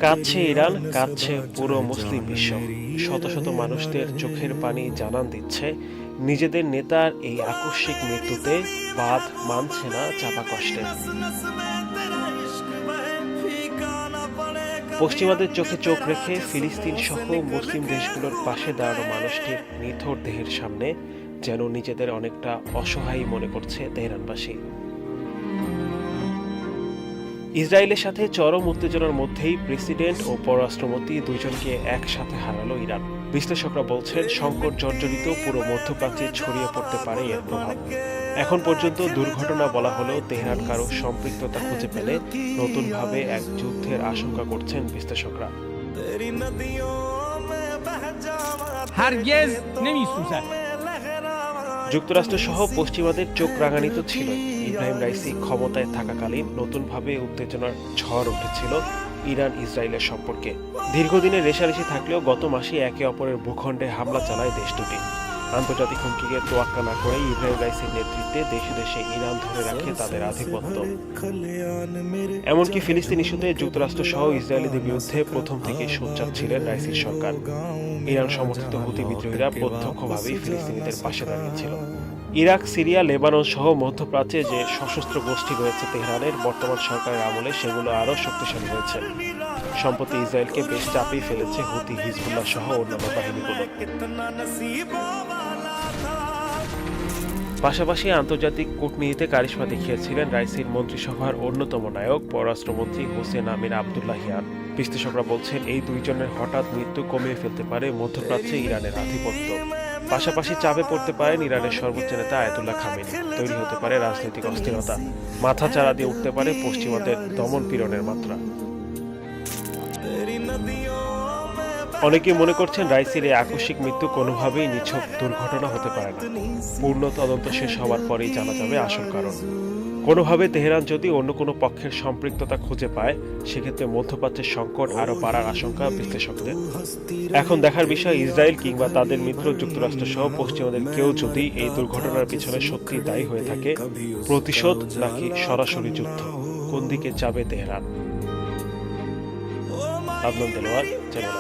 কাঁদছে ইরান, কাঁদছে পুরো মুসলিম বিশ্ব। শত শত মানুষদের চোখের পানি জানান দিচ্ছে নিজেদের নেতার এই আকস্মিক মৃত্যুতে বাঁধ মানছে না চাপা কষ্টে। পশ্চিমাদের চোখে চোখ রেখে ফিলিস্তিন সহ মুসলিম দেশগুলোর পাশে দাঁড়ানো মানুষটির নিথর দেহের সামনে যেন নিজেদের অনেকটা অসহায় মনে করছে তেহরানবাসী। ইসরায়েলের সাথে চরম উত্তেজনার মধ্যেই প্রেসিডেন্ট ও পররাষ্ট্রমন্ত্রী দুজনকে একসাথে হারালো ইরান। বিশ্লেষকরা বলছেন সংকট জর্জরিত পুরো মধ্যপ্রাচ্যে ছড়িয়ে পড়তে পারে এর প্রভাব। এখন পর্যন্ত দুর্ঘটনা বলা হলেও তেহরান কারো সম্পৃক্ততা খুঁজে পেলে নতুনভাবে এক যুদ্ধের আশঙ্কা করছেন বিশ্লেষকরা। যুক্তরাষ্ট্র সহ পশ্চিমাদের চোখ রাঙানিত ছিল। ইব্রাহিম রাইসি ক্ষমতায় থাকাকালীন নতুনভাবে উত্তেজনার ঝড় উঠেছিল ইরান ইসরায়েলের সম্পর্কে। দীর্ঘদিনের রেষারেষি থাকলেও গত মাসে একে অপরের ভূখণ্ডে হামলা চালায় দেশ দুটি। আন্তর্জাতিক হুমকিকে তোয়াক্কা না করে ইব্রাহিম রাইসির নেতৃত্বে দেশে দেশে ইরান ধরে রাখে তাদের আধিপত্য। এমনকি ফিলিস্তিন ইস্যুতে যুক্তরাষ্ট্র সহ ইসরায়েলিদের বিরুদ্ধে প্রথম থেকে সোচ্চার ছিলেন রাইসির সরকার। ইরান সমর্থিত হুতি বিদ্রোহীরা প্রত্যক্ষভাবেই ফিলিস্তিনিদের পাশে দাঁড়িয়েছিল। ইরাক, সিরিয়া, লেবানন সহ মধ্যপ্রাচ্যে যে সশস্ত্র গোষ্ঠী রয়েছে তেহরানের, বর্তমান সরকারের আমলে সেগুলো আরও শক্তিশালী হয়েছে। সম্প্রতি ইসরায়েলকে বেশ চাপেই ফেলেছে হুতি, হিজবুল্লাহ সহ অন্যান্য বাহিনীগুলো। পাশাপাশি আন্তর্জাতিক কূটনীতিতে কারিশমা দেখিয়েছিলেন রাইসির মন্ত্রিসভার অন্যতম নায়ক পররাষ্ট্রমন্ত্রী হোসেন আমির আবদুল্লাহিয়ান। বিশ্লেষকরা বলছেন এই দুইজনের হঠাৎ মৃত্যু কমিয়ে ফেলতে পারে মধ্যপ্রাচ্যে ইরানের আধিপত্য। পাশাপাশি চাপে পড়তে পারেন ইরানের সর্বোচ্চ নেতা আয়াতুল্লাহ খামেনি। তৈরি হতে পারে রাজনৈতিক অস্থিরতা। মাথাচাড়া দিয়ে উঠতে পারে পশ্চিমাদের দমন পীড়নের মাত্রা। অনেকে মনে করছেন রাইসির এই আকস্মিক মৃত্যু কোনোভাবেই নিছক দুর্ঘটনা হতে পারে না। পূর্ণ তদন্ত শেষ হওয়ার পরেই জানা যাবে আসল কারণ। কোনোভাবে তেহরান যদি অন্য কোনো পক্ষের সম্পৃক্ততা খুঁজে পায়, সেক্ষেত্রে মধ্যপ্রাচ্যের সংকট আরও বাড়ার আশঙ্কা বিশ্লেষকদের। এখন দেখার বিষয় ইসরায়েল কিংবা তাদের মিত্র যুক্তরাষ্ট্র সহ পশ্চিমাদের কেউ যদি এই দুর্ঘটনার পিছনে সত্যি দায়ী হয়ে থাকে, প্রতিশোধ নাকি সরাসরি যুদ্ধ, কোন দিকে যাবে তেহরান? আদনান দেলোয়ার, চ্যানেল।